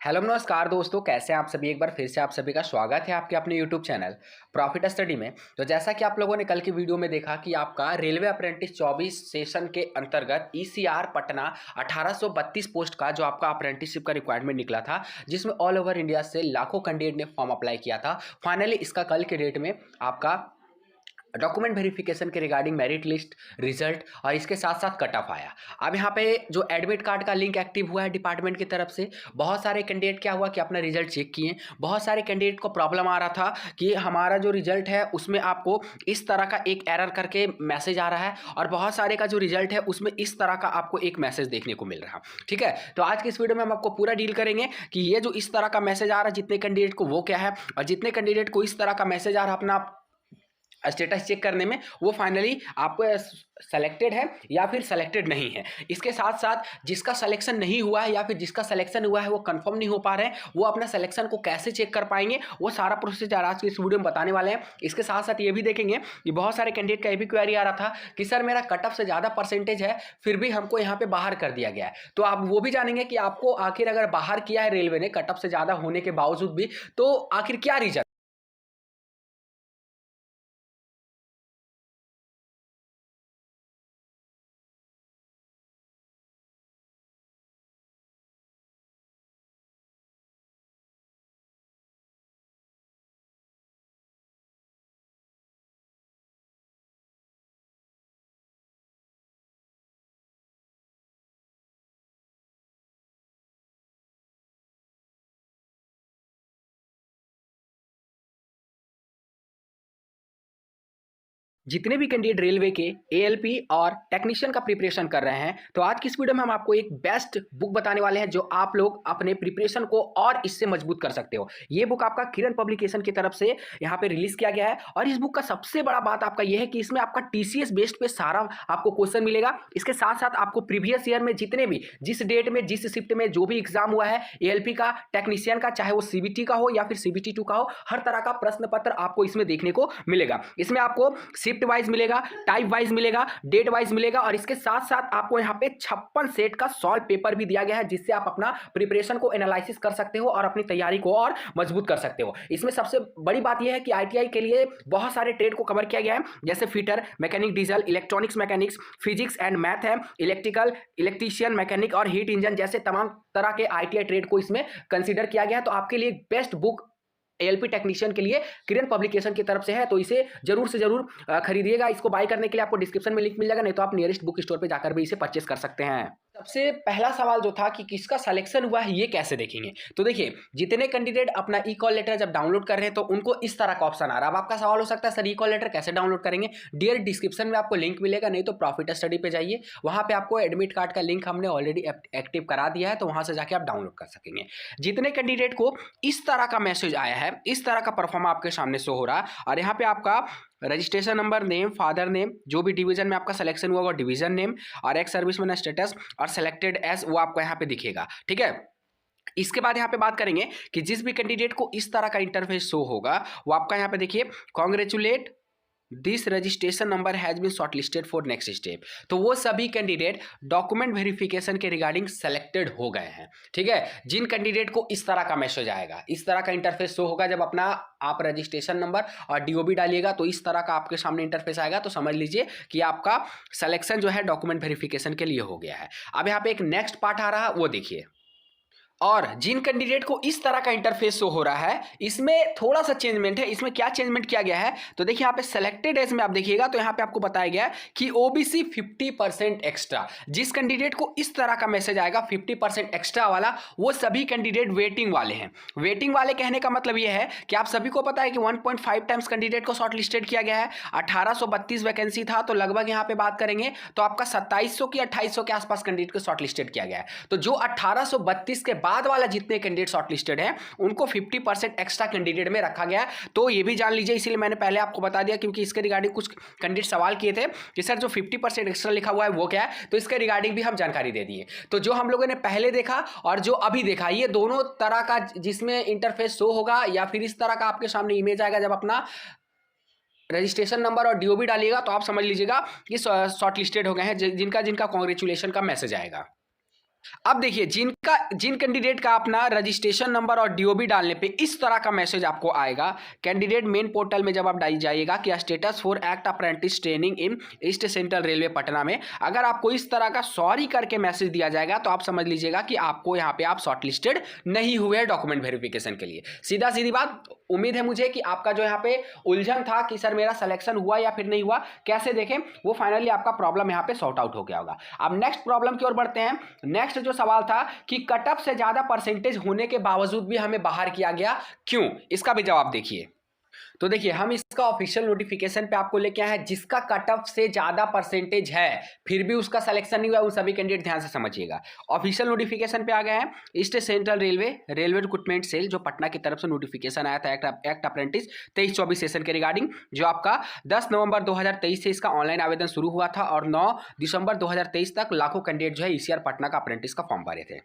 Hello नमस्कार दोस्तों, कैसे हैं आप सभी। एक बार फिर से आप सभी का स्वागत है आपके अपने यूट्यूब चैनल प्रॉफिट स्टडी में। तो जैसा कि आप लोगों ने कल की वीडियो में देखा कि आपका रेलवे अप्रेंटिस 24 सेशन के अंतर्गत ईसीआर पटना 1832 पोस्ट का जो आपका अप्रेंटिसशिप का रिक्वायरमेंट निकला था, जिसमें ऑल ओवर इंडिया से लाखों कैंडिडेट ने फॉर्म अप्लाई किया था। फाइनली इसका कल के डेट में आपका डॉक्यूमेंट वेरिफिकेशन के रिगार्डिंग मेरिट लिस्ट, रिजल्ट और इसके साथ साथ कट ऑफ आया। अब यहाँ पे जो एडमिट कार्ड का लिंक एक्टिव हुआ है डिपार्टमेंट की तरफ से, बहुत सारे कैंडिडेट क्या हुआ कि अपना रिजल्ट चेक किए। बहुत सारे कैंडिडेट को प्रॉब्लम आ रहा था कि हमारा जो रिजल्ट है उसमें आपको इस तरह का एक एरर करके मैसेज आ रहा है, और बहुत सारे का जो रिजल्ट है उसमें इस तरह का आपको एक मैसेज देखने को मिल रहा। ठीक है, तो आज की इस वीडियो में हम आपको पूरा डील करेंगे कि ये जो इस तरह का मैसेज आ रहा है जितने कैंडिडेट को वो क्या है, और जितने कैंडिडेट को इस तरह का मैसेज आ रहा है अपना स्टेटस चेक करने में, वो फाइनली आपको सेलेक्टेड है या फिर सेलेक्टेड नहीं है। इसके साथ साथ जिसका सिलेक्शन नहीं हुआ है या फिर जिसका सिलेक्शन हुआ है वो कंफर्म नहीं हो पा रहे हैं, वो अपना सिलेक्शन को कैसे चेक कर पाएंगे, वो सारा प्रोसीजर आज की इस वीडियो में बताने वाले हैं। इसके साथ साथ ये भी देखेंगे कि बहुत सारे कैंडिडेट का ये भी क्वेरी आ रहा था कि सर मेरा कट ऑफ से ज़्यादा परसेंटेज है फिर भी हमको यहाँ पे बाहर कर दिया गया है। तो आप वो भी जानेंगे कि आपको आखिर अगर बाहर किया है रेलवे ने कट ऑफ से ज़्यादा होने के बावजूद भी, तो आखिर क्या रीजन। जितने भी कैंडिडेट रेलवे के एएलपी और टेक्नीशियन का प्रिपरेशन कर रहे हैं, तो आज की इस वीडियो में हम आपको एक बेस्ट बुक बताने वाले हैं जो आप लोग अपने प्रिपरेशन को और इससे मजबूत कर सकते हो। ये बुक आपका किरण पब्लिकेशन की तरफ से यहाँ पे रिलीज किया गया है, और इस बुक का सबसे बड़ा बात आपका यह है कि इसमें आपका टीसीएस बेस्ड पे सारा आपको क्वेश्चन मिलेगा। इसके साथ साथ आपको प्रीवियस ईयर में जितने भी जिस डेट में जिस शिफ्ट में जो भी एग्जाम हुआ है एएलपी का, टेक्नीशियन का, चाहे वो सीबीटी का हो या फिर सीबीटी 2 का हो, हर तरह का प्रश्न पत्र आपको इसमें देखने को मिलेगा। इसमें आपको शिफ्ट वाइज मिलेगा, टाइप वाइज मिलेगा, डेट वाइज मिलेगा, और इसके साथ साथ आपको यहाँ पे 56 सेट का सॉल्व पेपर भी दिया गया है जिससे आप अपना प्रिपरेशन को एनालिसिस कर सकते हो और अपनी तैयारी को और मजबूत कर सकते हो। इसमें सबसे बड़ी बात यह है कि आईटीआई के लिए बहुत सारे ट्रेड को कवर किया गया है, जैसे fitter, mechanic diesel, electronics mechanics, physics and math है, इलेक्ट्रिकल, इलेक्ट्रीशियन, मैकेनिक और हीट इंजन जैसे तमाम तरह के आईटीआई ट्रेड को इसमें कंसीडर किया गया है। तो आपके लिए बेस्ट बुक एएलपी टेक्नीशियन के लिए किरण पब्लिकेशन की तरफ से है, तो इसे जरूर से जरूर खरीदिएगा। इसको बाय करने के लिए आपको डिस्क्रिप्शन में लिंक मिल जाएगा, नहीं तो आप नियरेस्ट बुक स्टोर पे जाकर भी इसे परचेस कर सकते हैं। सबसे पहला सवाल जो था कि किसका सिलेक्शन हुआ है ये कैसे देखेंगे, तो देखिए जितने कैंडिडेट अपना ई कॉल लेटर जब डाउनलोड कर रहे हैं तो उनको इस तरह का ऑप्शन आ रहा है। अब आपका सवाल हो सकता है सर ई कॉल लेटर कैसे डाउनलोड करेंगे। डियर, डिस्क्रिप्शन में आपको लिंक मिलेगा, नहीं तो प्रॉफिट स्टडी पे जाइए, वहां पे आपको एडमिट कार्ड का लिंक हमने ऑलरेडी एक्टिव करा दिया है, तो वहां से जाके आप डाउनलोड कर सकेंगे। जितने कैंडिडेट को इस तरह का मैसेज आया है, इस तरह का परफॉर्म आपके सामने शो हो रहा है, और यहाँ पे आपका registration number, name, father name, जो भी डिवीजन में आपका सिलेक्शन हुआ वो डिवीजन नेम, और एक्स सर्विसमैन स्टेटस और सेलेक्टेड एज वो आपको यहाँ पे दिखेगा। ठीक है, इसके बाद यहाँ पे बात करेंगे कि जिस भी कैंडिडेट को इस तरह का इंटरफेस शो होगा वो आपका यहाँ पे देखिए, congratulate this registration number has been shortlisted for next step. तो वो सभी कैंडिडेट डॉक्यूमेंट वेरिफिकेशन के रिगार्डिंग सेलेक्टेड हो गए हैं। ठीक है, जिन कैंडिडेट को इस तरह का मैसेज आएगा, इस तरह का इंटरफेस शो होगा, जब अपना आप रजिस्ट्रेशन नंबर और डीओबी डालिएगा तो इस तरह का आपके सामने इंटरफेस आएगा, तो समझ लीजिए कि आपका सिलेक्शन जो है डॉक्यूमेंट वेरिफिकेशन के लिए हो गया है। अब यहाँ पे एक नेक्स्ट पार्ट आ रहा है, वो देखिए। और जिन कैंडिडेट को इस तरह का इंटरफेस शो हो रहा है, इसमें थोड़ा सा चेंजमेंट है। इसमें क्या चेंजमेंट किया गया है, तो देखिए यहाँ पे सेलेक्टेड एज में आप देखिएगा तो यहाँ पे आपको बताया गया है कि ओबीसी 50% एक्स्ट्रा। जिस कैंडिडेट को इस तरह का मैसेज आएगा 50% एक्स्ट्रा वाला, वो सभी कैंडिडेट वेटिंग वाले हैं। वेटिंग वाले कहने का मतलब यह है कि आप सभी को पता है कि 1.5 टाइम्स कैंडिडेट को शॉर्ट लिस्टेड किया गया है। 1832 वैकेंसी था, तो लगभग यहाँ पे बात करेंगे तो आपका 2700 की 2800 के आसपास कैंडिडेट को शॉर्ट लिस्टेड किया गया है। तो जो 1832 के बाद वाला जितने कैंडिडेट शॉर्टलिस्टेड हैं उनको 50% एक्स्ट्रा कैंडिडेट में रखा गया। तो ये भी जान लीजिए, इसीलिए मैंने पहले आपको बता दिया, क्योंकि इसके रिगार्डिंग कुछ कैंडिडेट सवाल किए थे कि सर जो 50% एक्स्ट्रा लिखा हुआ है वो क्या है, तो इसके रिगार्डिंग भी हम जानकारी दे दिए। तो जो हम लोगों ने पहले देखा और जो अभी देखा, ये दोनों तरह का जिसमें इंटरफेस शो होगा या फिर इस तरह का आपके सामने इमेज आएगा, जब अपना रजिस्ट्रेशन नंबर और डीओबी डालिएगा तो आप समझ लीजिएगा कि शॉर्टलिस्टेड हो गए हैं, जिनका जिनका कांग्रेचुलेशन का मैसेज आएगा। अब देखिए जिन कैंडिडेट का अपना रजिस्ट्रेशन नंबर और डीओबी डालने पे इस तरह का मैसेज आपको आएगा, कैंडिडेट मेन पोर्टल में जब आप डाल जाइएगा कि status for act apprentice training in east central railway Patna में, अगर आपको इस तरह का सॉरी करके मैसेज दिया जाएगा तो आप समझ लीजिएगा कि आपको यहाँ पे आप शॉर्टलिस्टेड नहीं हुए डॉक्यूमेंट वेरिफिकेशन के लिए। सीधा सीधी बात, उम्मीद है मुझे कि आपका जो यहाँ पे उलझन था कि सर मेरा सिलेक्शन हुआ या फिर नहीं हुआ, कैसे देखें, वो फाइनली आपका प्रॉब्लम यहाँ पे सॉर्ट आउट हो गया होगा। अब नेक्स्ट प्रॉब्लम की ओर बढ़ते हैं। नेक्स्ट जो सवाल था कि कट ऑफ से ज्यादा परसेंटेज होने के बावजूद भी हमें बाहर किया गया, क्यों? इसका भी जवाब देखिए। तो देखिए हम इसका ऑफिशियल नोटिफिकेशन पे आपको लेके आए हैं, जिसका कट ऑफ से ज्यादा परसेंटेज है फिर भी उसका सिलेक्शन नहीं हुआ, उन सभी कैंडिडेट ध्यान से समझिएगा। ऑफिशियल नोटिफिकेशन पे आ गए हैं, east central railway recruitment cell जो पटना की तरफ से नोटिफिकेशन आया था एक्ट अप्रेंटिस 23-24 सेशन के रिगार्डिंग, जो आपका 10 नवंबर 2023 से इसका ऑनलाइन आवेदन शुरू हुआ था और 9 दिसंबर 2023 तक लाखों कैंडिडेट जो है ईसीआर पटना का अप्रेंटिस का फॉर्म भरे थे।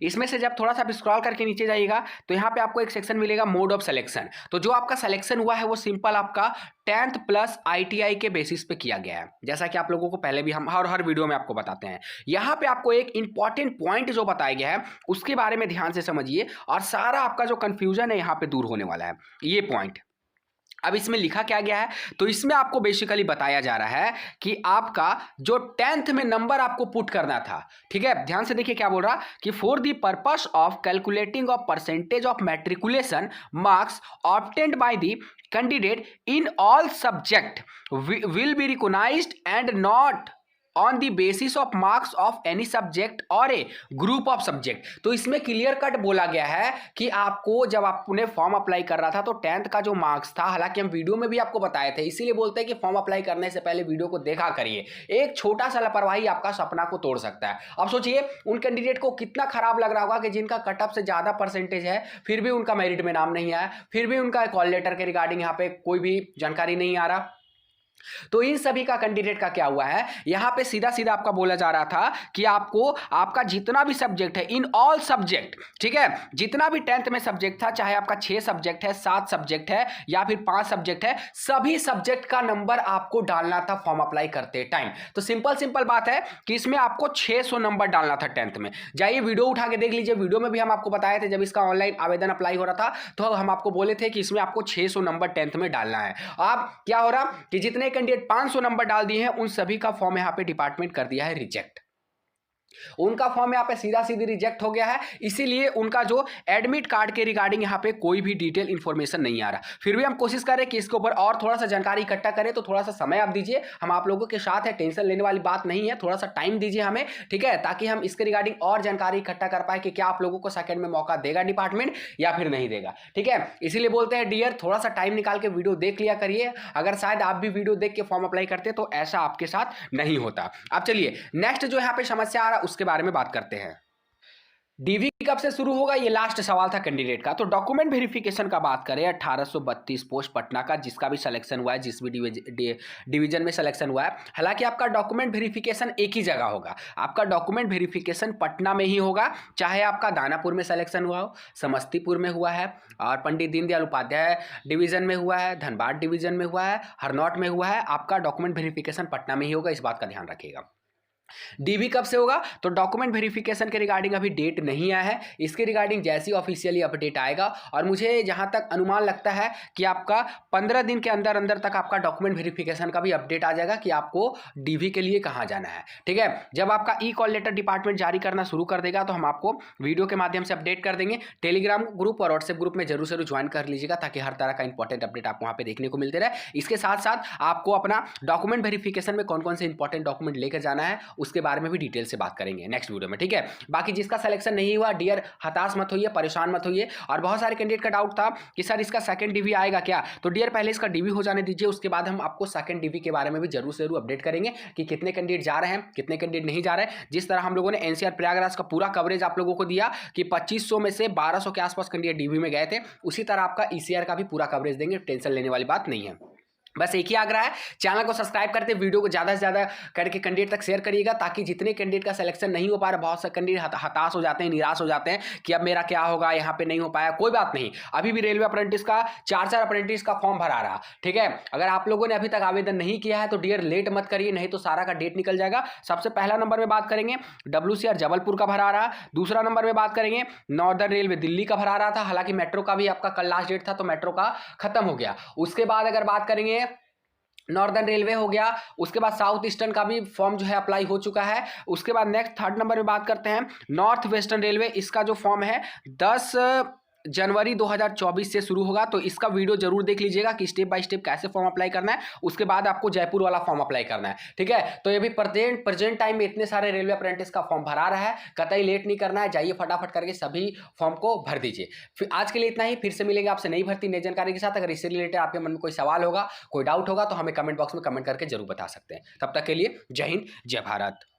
इसमें से जब थोड़ा सा स्क्रॉल करके नीचे जाइएगा तो यहाँ पे आपको एक सेक्शन मिलेगा मोड ऑफ सिलेक्शन। तो जो आपका सिलेक्शन हुआ है वो सिंपल आपका 10th प्लस आईटीआई के बेसिस पे किया गया है, जैसा कि आप लोगों को पहले भी हम हर वीडियो में आपको बताते हैं। यहाँ पे आपको एक इंपॉर्टेंट पॉइंट जो बताया गया है उसके बारे में ध्यान से समझिए और सारा आपका जो कंफ्यूजन है यहाँ पे दूर होने वाला है। ये पॉइंट अब इसमें लिखा क्या गया है, तो इसमें आपको बेसिकली बताया जा रहा है कि आपका जो 10th में नंबर आपको पुट करना था, ठीक है, ध्यान से देखिए क्या बोल रहा कि for the purpose of calculating of percentage of matriculation marks obtained by the candidate in all subject will be recognised and not on the basis of marks of any subject और ए ग्रुप ऑफ सब्जेक्ट। तो इसमें clear cut बोला गया है कि आपको जब आपने फॉर्म अप्लाई कर रहा था तो 10th का जो मार्क्स था, हालांकि हम वीडियो में भी आपको बताए थे, इसीलिए बोलते हैं कि फॉर्म अप्लाई करने से पहले वीडियो को देखा करिए। एक छोटा सा लापरवाही आपका सपना को तोड़ सकता है। अब सोचिए उन कैंडिडेट को कितना खराब लग रहा होगा कि जिनका कट ऑफ से ज्यादा परसेंटेज है फिर भी उनका मेरिट में नाम नहीं आया, फिर भी उनका कॉल लेटर के रिगार्डिंग यहाँ पे कोई भी जानकारी नहीं आ रहा। तो इन सभी का कैंडिडेट का क्या हुआ है, यहां पे सीधा सीधा आपका बोला जा रहा था कि आपको आपका जितना भी सब्जेक्ट है इन ऑल सब्जेक्ट, ठीक है, जितना भी 10th में सब्जेक्ट था, चाहे आपका 6 सब्जेक्ट है, 7 सब्जेक्ट है या फिर 5 सब्जेक्ट है, सभी सब्जेक्ट का नंबर आपको डालना था फॉर्म अप्लाई करते टाइम। तो सिंपल बात है कि इसमें आपको 600 नंबर डालना था 10th में। जाइए वीडियो उठा के देख लीजिए, वीडियो में भी हम आपको बताए थे जब इसका ऑनलाइन आवेदन अप्लाई हो रहा था तो हम आपको बोले थे कि इसमें आपको 600 नंबर 10th में डालना है। अब क्या हो रहा कि जितने कैंडिडेट 500 नंबर डाल दिए हैं उन सभी का फॉर्म यहां पे डिपार्टमेंट कर दिया है रिजेक्ट। उनका फॉर्म यहां पे सीधा सीधी रिजेक्ट हो गया है, इसीलिए उनका जो एडमिट कार्ड के रिगार्डिंग यहां पे कोई भी डिटेल इंफॉर्मेशन नहीं आ रहा। फिर भी हम कोशिश करें कि इसके ऊपर और थोड़ा सा जानकारी इकट्ठा करें, तो थोड़ा सा समय आप दीजिए, हम आप लोगों के साथ है, टेंशन लेने वाली बात नहीं है, थोड़ा सा टाइम दीजिए हमें, ठीक है, ताकि हम इसके रिगार्डिंग और जानकारी इकट्ठा कर पाए कि क्या आप लोगों को सेकंड में मौका देगा डिपार्टमेंट या फिर नहीं देगा, ठीक है। इसीलिए बोलते हैं डियर, थोड़ा सा टाइम निकाल के वीडियो देख लिया करिए। अगर शायद आप भी वीडियो देख के फॉर्म अप्लाई करते तो ऐसा आपके साथ नहीं होता। अब चलिए नेक्स्ट जो यहाँ पे समस्या आ रहा है उसके बारे में बात करते हैं। डीवी कब से शुरू होगा, ये लास्ट सवाल था कैंडिडेट का। तो डॉक्यूमेंट वेरिफिकेशन का बात करें, 1832 पोस्ट पटना का जिसका भी सिलेक्शन हुआ है, जिस भी डिवीजन में सिलेक्शन हुआ है, हालांकि आपका डॉक्यूमेंट वेरिफिकेशन एक ही जगह होगा। आपका डॉक्यूमेंट वेरिफिकेशन पटना में ही होगा, चाहे आपका दानापुर में सिलेक्शन हुआ हो, समस्तीपुर में हुआ है और पंडित दीनदयाल उपाध्याय डिवीजन में हुआ है, धनबाद डिवीजन में हुआ है, हरनौट में हुआ है, आपका डॉक्यूमेंट वेरिफिकेशन पटना में ही होगा, इस बात का ध्यान रखिएगा। डीवी कब से होगा, तो डॉक्यूमेंट वेरिफिकेशन के रिगार्डिंग अभी डेट नहीं आया है, इसके रिगार्डिंग जैसी ऑफिशियली अपडेट आएगा, और मुझे जहां तक अनुमान लगता है कि आपका 15 दिन के अंदर अंदर तक आपका डॉक्यूमेंट वेरिफिकेशन का भी अपडेट आ जाएगा कि आपको डीवी के लिए कहां जाना है, ठीक है। जब आपका ई कॉल लेटर डिपार्टमेंट जारी करना शुरू कर देगा तो हम आपको वीडियो के माध्यम से अपडेट कर देंगे। टेलीग्राम ग्रुप और व्हाट्सएप ग्रुप में जरूर से ज्वाइन कर लीजिएगा ताकि हर तरह का इंपॉर्टेंट अपडेट आपको वहां पे देखने को मिलते रहे। इसके साथ साथ आपको अपना डॉक्यूमेंट वेरिफिकेशन में कौन कौन से इंपॉर्टेंट डॉक्यूमेंट लेकर जाना है उसके बारे में भी डिटेल से बात करेंगे नेक्स्ट वीडियो में, ठीक है। बाकी जिसका सिलेक्शन नहीं हुआ डियर, हताश मत होइए, परेशान मत होइए। और बहुत सारे कैंडिडेट का डाउट था कि सर इसका सेकंड डीवी आएगा क्या, तो डियर पहले इसका डीवी हो जाने दीजिए, उसके बाद हम आपको सेकंड डीवी के बारे में भी जरूर से जरूर अपडेट करेंगे कि कितने कैंडिडेट जा रहे हैं, कितने कैंडिडेट नहीं जा रहे हैं। जिस तरह हम लोगों ने एनसीआर प्रयागराज का पूरा कवरेज आप लोगों को दिया कि 2500 में से 1200 के आसपास कैंडिडेट डीवी में गए थे, उसी तरह आपका ईसीआर का भी पूरा कवरेज देंगे, टेंशन लेने वाली बात नहीं है। बस एक ही आग्रह है, चैनल को सब्सक्राइब करते, वीडियो को ज़्यादा से ज़्यादा करके कैंडिडेट तक शेयर करिएगा, ताकि जितने कैंडिडेट का सिलेक्शन नहीं हो पा रहा, बहुत से कैंडिडेट हताश हो जाते हैं, निराश हो जाते हैं कि अब मेरा क्या होगा, यहाँ पे नहीं हो पाया। कोई बात नहीं, अभी भी रेलवे अप्रेंटिस का 4 अप्रेंटिस का फॉर्म भरा रहा, ठीक है। अगर आप लोगों ने अभी तक आवेदन नहीं किया है तो डियर लेट मत करिए, नहीं तो सारा का डेट निकल जाएगा। सबसे पहला नंबर में बात करेंगे WCR जबलपुर का भरा रहा, दूसरा नंबर में बात करेंगे नॉर्दर्न रेलवे दिल्ली का भरा रहा था, हालांकि मेट्रो का भी आपका कल लास्ट डेट था तो मेट्रो का खत्म हो गया। उसके बाद अगर बात करेंगे नॉर्दर्न रेलवे हो गया, उसके बाद साउथ ईस्टर्न का भी फॉर्म जो है अप्लाई हो चुका है। उसके बाद नेक्स्ट थर्ड नंबर में बात करते हैं नॉर्थ वेस्टर्न रेलवे, इसका जो फॉर्म है 10 जनवरी 2024 से शुरू होगा, तो इसका वीडियो जरूर देख लीजिएगा कि स्टेप बाय स्टेप कैसे फॉर्म अप्लाई करना है। उसके बाद आपको जयपुर वाला फॉर्म अप्लाई करना है, ठीक है। तो ये भी प्रेजेंट टाइम में इतने सारे रेलवे अप्रेंटिस का फॉर्म भरा रहा है, कतई लेट नहीं करना है, जाइए फटाफट करके सभी फॉर्म को भर दीजिए। फिर आज के लिए इतना ही, फिर से मिलेंगे आपसे नई भर्ती नई जानकारी के साथ। अगर इससे रिलेटेड आपके मन में कोई सवाल होगा, कोई डाउट होगा तो हमें कमेंट बॉक्स में कमेंट करके जरूर बता सकते हैं। तब तक के लिए जय हिंद जय भारत।